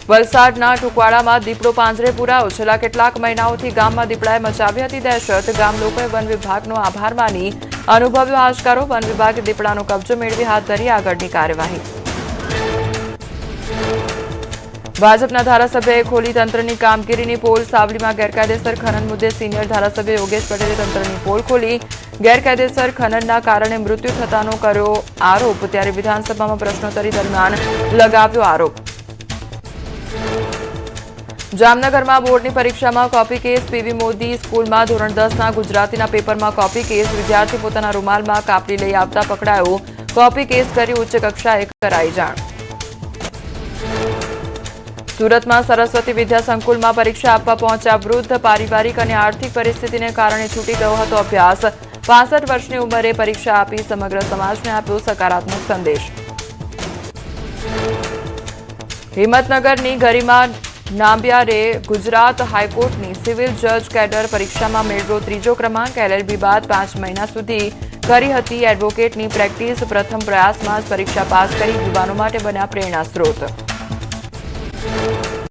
વલસાડના ટુકવાડામાં દીપડો પાંજરે પુરાયો. છેલ્લા કેટલાક મહિનાઓથી ગામમાં દીપડાએ મચાવી હતી દહેશત. ગામ લોકોએ વન વિભાગનો આભાર માની અનુભવ્યો હાશકારો. વન વિભાગે દીપડાનો કબજો મેળવી હાથ ધરી આગળની કાર્યવાહી. ભાજપના ધારાસભ્યએ ખોલી તંત્રની કામગીરીની પોલ. સાવલીમાં ગેરકાયદેસર ખનન મુદ્દે સિનિયર ધારાસભ્ય યોગેશ પટેલે તંત્રની પોલ ખોલી. ગેરકાયદેસર ખનનના કારણે મૃત્યુ થતાનો કર્યો આરોપ. ત્યારે વિધાનસભામાં પ્રશ્નોત્તરી દરમિયાન લગાવ્યો આરોપ. જામનગરમાં બોર્ડની પરીક્ષામાં કોપી કેસ. પીવી મોદી સ્કૂલમાં ધોરણ 10ના ગુજરાતીના પેપરમાં કોપી કેસ. વિદ્યાર્થી પોતાના રૂમાલમાં કાપલી લઈ આવતા પકડાયો. કોપી કેસ કરી ઉચ્ચ કક્ષાએ કરાઈ જાણ. સુરતમાં સરસ્વતી વિદ્યા સંકુલમાં પરીક્ષા આપવા પહોંચ્યા વૃદ્ધ. પારિવારિક અને આર્થિક પરિસ્થિતિને કારણે છૂટી ગયો હતો અભ્યાસ. 65 વર્ષની ઉંમરે પરીક્ષા આપી સમગ્ર સમાજને આપ્યો સકારાત્મક સંદેશ. હિંમતનગરની ગરિમા નાંબિયારે ગુજરાત હાઈકોર્ટની સિવિલ જજ કેડર પરીક્ષામાં મેળવ્યો 3જો ક્રમાંક. LLB બાદ 5 મહિના સુધી કરી હતી એડવોકેટની પ્રેક્ટિસ. પ્રથમ પ્રયાસમાં જ પરીક્ષા પાસ કરી યુવાનો માટે બન્યા પ્રેરણા સ્ત્રોત.